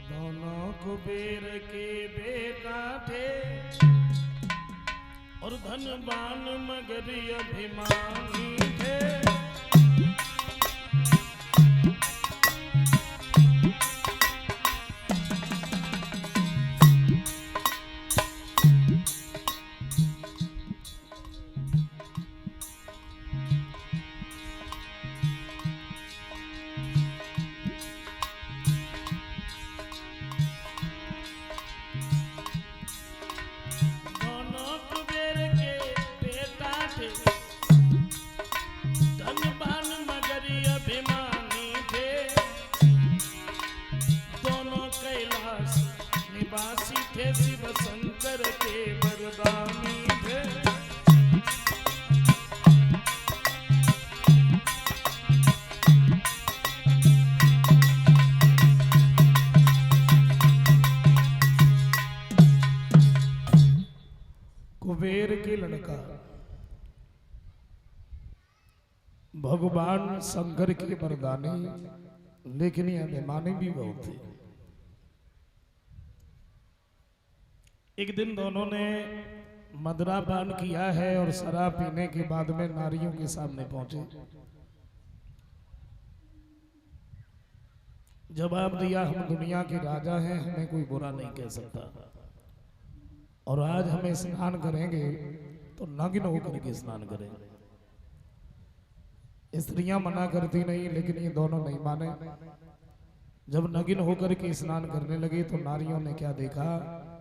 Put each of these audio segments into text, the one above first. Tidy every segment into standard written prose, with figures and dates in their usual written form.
दोनों कुबेर के बेटा थे और धनवान मगर अभिमानी थे। निवासी थे शिव शंकर के वरदानी थे। कुबेर के लड़का भगवान शंकर के वरदानी, लेकिन ये अभिमानी भी बहुत थे। एक दिन दोनों ने मदिरापान किया है और शराब पीने के बाद में नारियों के सामने पहुंचे। जवाब दिया, हम दुनिया के राजा हैं, हमें कोई बुरा नहीं कह सकता, और आज हमें स्नान करेंगे तो नग्न होकर के स्नान करेंगे। स्त्रियां मना करती नहीं, लेकिन ये दोनों नहीं माने। जब नग्न होकर के स्नान करने लगे तो नारियों ने क्या देखा,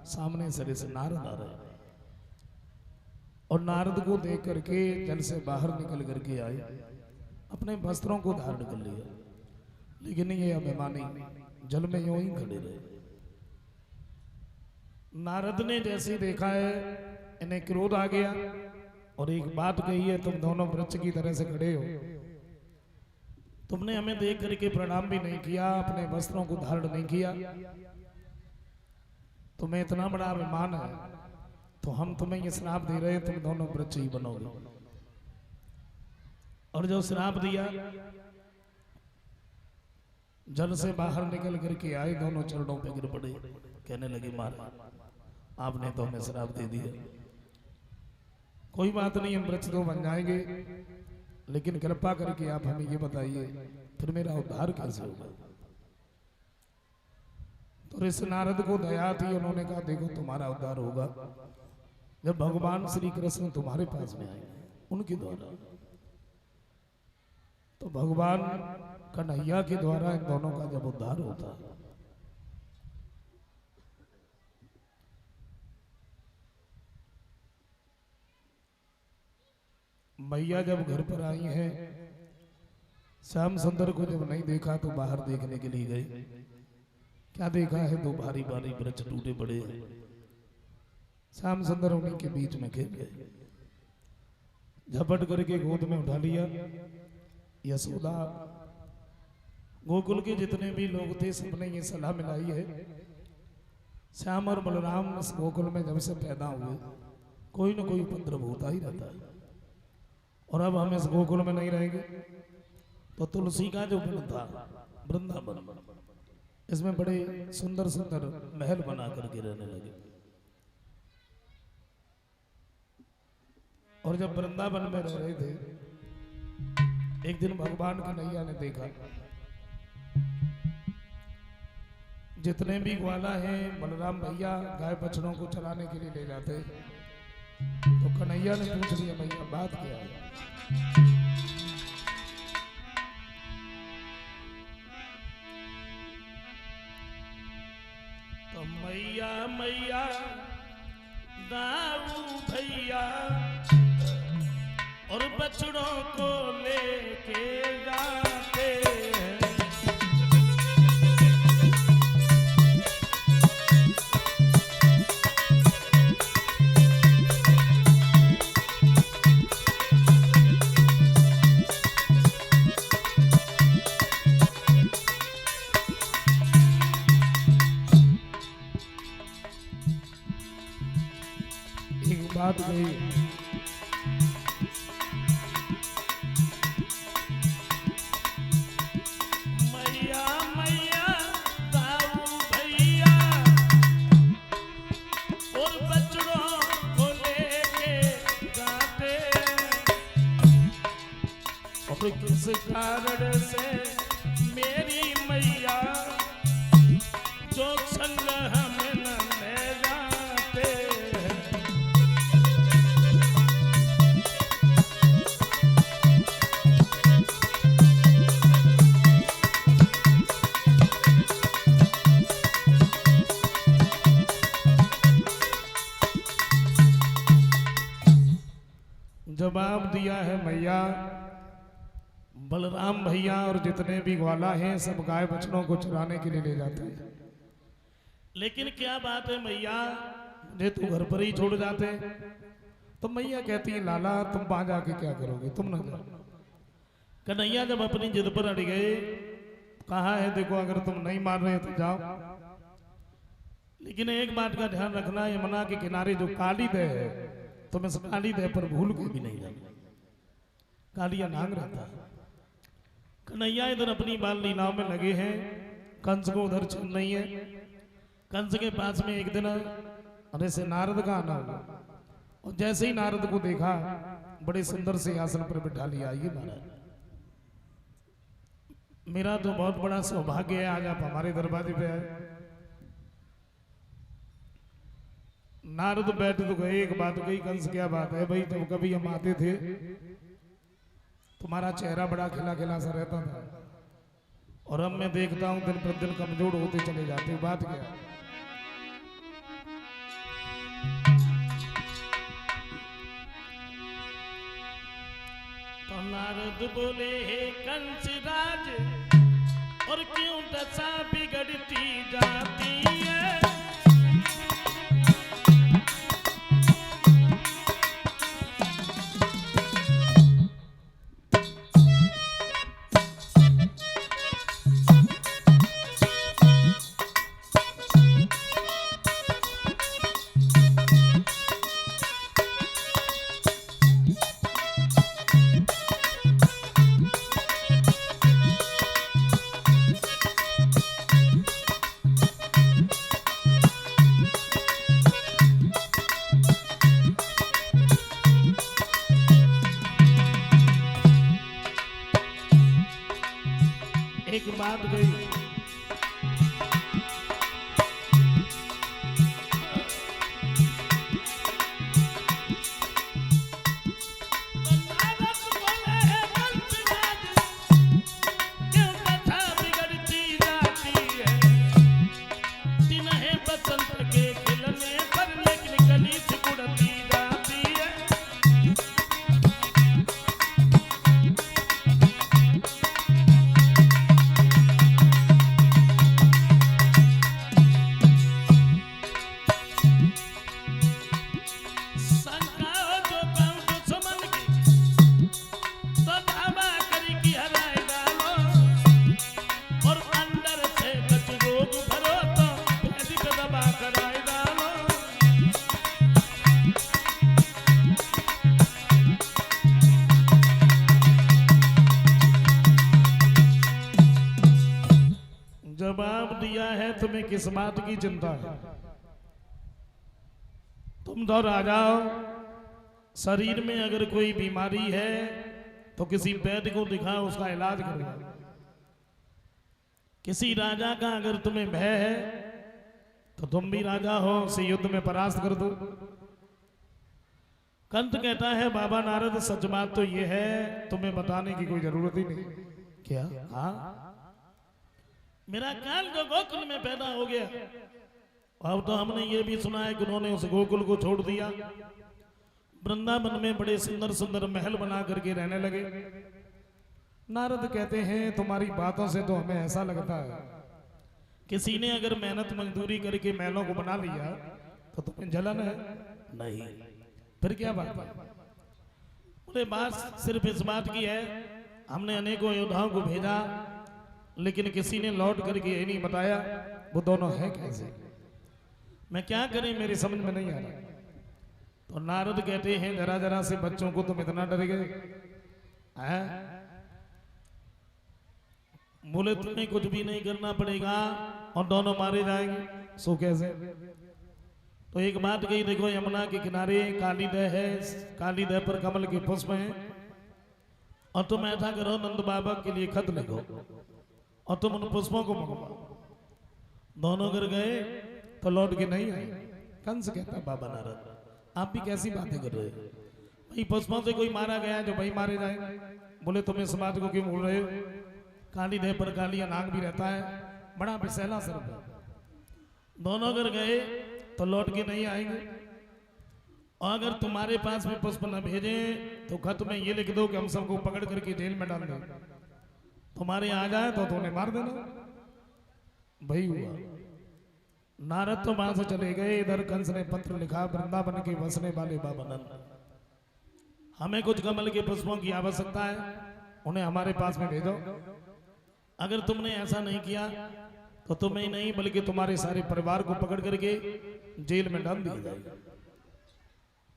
सामने सरे से नारद आ रहे, और नारद को देख करके जल से बाहर निकल करके आए, अपने वस्त्रों को धारण कर लिया, लेकिन ये अभिमानी जल में यूं ही खड़े रहे। नारद ने जैसे देखा है, इन्हें क्रोध आ गया और एक बात कही है, तुम दोनों वृक्ष की तरह से खड़े हो, तुमने हमें देख करके प्रणाम भी नहीं किया, अपने वस्त्रों को धारण नहीं किया, तुम्हें इतना बड़ा अभिमान है, तो हम तुम्हें ये श्राप दे रहे हैं, तुम दोनों वृक्ष ही बनोगे। और जो श्राप दिया, जल से बाहर निकल करके आए, दोनों चरणों पे गिर पड़े, कहने लगे, महाराज आपने तो हमें श्राप दे दिया, कोई बात नहीं, हम वृक्ष तो बन जाएंगे, लेकिन कृपा करके आप हमें ये बताइए, फिर मेरा उद्धार कैसे होगा। तो ऋषि नारद को दया थी, उन्होंने कहा, देखो तुम्हारा उद्धार होगा जब भगवान श्री कृष्ण तुम्हारे पास में आए उनके द्वारा। तो भगवान कन्हैया के द्वारा इन दोनों का जब उद्धार होता है, मैया जब घर पर आई हैं, श्याम सुंदर को जब नहीं देखा तो बाहर देखने के लिए गए। क्या देखा है, दो भारी भारी वृक्ष टूटे पड़े हैं, श्याम सुंदर उन्हीं के बीच में खेल गए, झपट करके गोद में उठा लिया। यशोदा, गोकुल के जितने भी लोग थे, सबने ये सलाह मिलाई है, श्याम और बलराम इस गोकुल में जब से पैदा हुए, कोई न कोई उपद्रव होता ही रहता है, और अब हम इस गोकुल में नहीं रहेंगे। तो तुलसी का जो वन था वृंदावन, इसमें बड़े सुंदर सुंदर महल बना करके रहने लगे। और जब वृंदावन में रह रहे थे, एक दिन भगवान कन्हैया ने देखा, जितने भी ग्वाला हैं, बलराम भैया गाय बछड़ों को चराने के लिए ले जाते, तो कन्हैया ने पूछ लिया, भैया बात क्या है। तो मैया मैया दाऊ भैया और बछड़ों को लेके जाते हैं। बात गई, मैया मैया दाऊ भैया कारण से मेरी मैया जो संग हमें न ले जाते हैं। जवाब दिया है मैया, बलराम भैया और जितने भी ग्वाला हैं सब गाय बछड़ों को चराने के लिए ले जाते हैं, लेकिन क्या बात है मैया, मुझे तो घर पर ही छोड़ जाते। तो मैया कहती है लाला तुम वहां जाके क्या करोगे, तुम ना जाओ। कन्हैया जब अपनी जिद पर अड़ गए, कहा है देखो अगर तुम नहीं मान रहे तो जाओ, लेकिन एक बात का ध्यान रखना, यमुना के किनारे जो काली दह है तुम इस काली दह पर भूल के भी नहीं जाना, कालिया नांग रहता है। कन्हैया इधर अपनी बाल लीलाओं में लगे हैं, कंस को उधर चल नहीं है। कंस के पास में एक दिन अरे से नारद का आना हुआ, और जैसे ही नारद को देखा बड़े सुंदर से आसन पर बिठा लिया। ये महाराज मेरा तो बहुत बड़ा सौभाग्य है आज आप हमारे दरवाजे पे आए। नारद बैठ तो गए, एक बात कही, कंस क्या बात है भाई, जब कभी हम आते थे तुम्हारा चेहरा बड़ा खिला खिला सा रहता था, और अब मैं देखता हूं दिन प्रतिदिन कमजोर होते चले जाते, बात क्या। तो नारद बोले हे कंस राज, और क्यों दशा बिगड़ती जाती है। एक बात गई, जवाब दिया है तुम्हें किस बात की चिंता है, तुम दौड़ आ जाओ। शरीर में अगर कोई बीमारी है तो किसी वैद्य को दिखाओ, उसका इलाज करो। किसी राजा का अगर तुम्हें भय है तो तुम भी राजा हो, उसे युद्ध में परास्त कर दो। कंत कहता है बाबा नारद सच बात तो ये है, तुम्हें बताने की कोई जरूरत ही नहीं। क्या? हाँ, मेरा काल जो गोकुल में पैदा हो गया, अब तो हमने ये भी सुना है कि उन्होंने उस गोकुल को छोड़ दिया, वृंदावन में बड़े सुंदर सुंदर महल बना करके रहने लगे। नारद कहते हैं तुम्हारी बातों से तो हमें ऐसा लगता है किसी ने अगर मेहनत मजदूरी करके महलों को बना लिया तो तुम्हें जलन है। नहीं, फिर क्या बात है? बोले बात सिर्फ इस बात की है, हमने अनेकों योद्धाओं को भेजा लेकिन किसी ने लौट करके ये नहीं बताया वो दोनों हैं कैसे, मैं क्या करें, मेरी समझ में नहीं आ रहा। तो नारद कहते हैं जरा जरा से बच्चों को तुम इतना डर गए हैं? बोले तुम्हें कुछ भी नहीं करना पड़ेगा और दोनों मारे जाएंगे। सो कैसे? तो एक बात कही, देखो यमुना के किनारे काली दह है, काली दह पर कमल के पुष्प हैं, और तुम ऐसा करो नंद बाबा के लिए खत लिखो और तुम उन पुष्पों को मंगवाओ। दोनों घर गए तो लौट के नहीं आए। कंस कहता बाबा नारद आप भी कैसी बातें कर रहे हो? भाई पुष्पों से कोई मारा गया जो भाई मारे जाए। बोले तुम इस बात को क्यों बोल रहे हो? काली देह पर काली नाग भी रहता है, बड़ा विशैला सर्प है। दोनों घर गए तो लौट के नहीं आएंगे। और अगर तुम्हारे पास में पुष्प न भेजे तो खत में ये लिख दो कि हम सबको पकड़ करके जेल में डाल दें। तुम्हारे आ जाए तो उन्हें मार देना। भाई हुआ। नारद तो वहां से चले गए। इधर कंस ने पत्र लिखा वृंदावन के बसने वाले बाबा नंद, हमें कुछ कमल के पुष्पों की आवश्यकता है, उन्हें हमारे पास में भेजो। अगर तुमने ऐसा नहीं किया तो तुम्हें ही नहीं बल्कि तुम्हारे सारे परिवार को पकड़ करके जेल में डाल दिया जाएगा।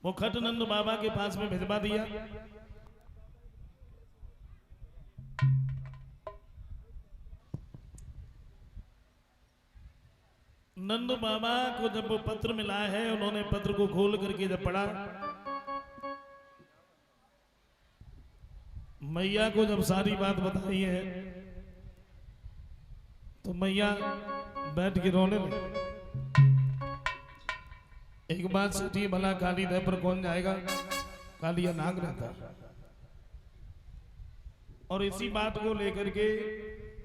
वो खत नंद बाबा के पास में भिजवा दिया। नंद बाबा को जब वो पत्र मिला है, उन्होंने पत्र को खोल करके जब पढ़ा, मैया को जब सारी बात बताई है तो मैया बैठ के रोने लगी। एक बात सोचिए भला काली देह पर कौन जाएगा? कालिया नाग रहता। और इसी बात को लेकर के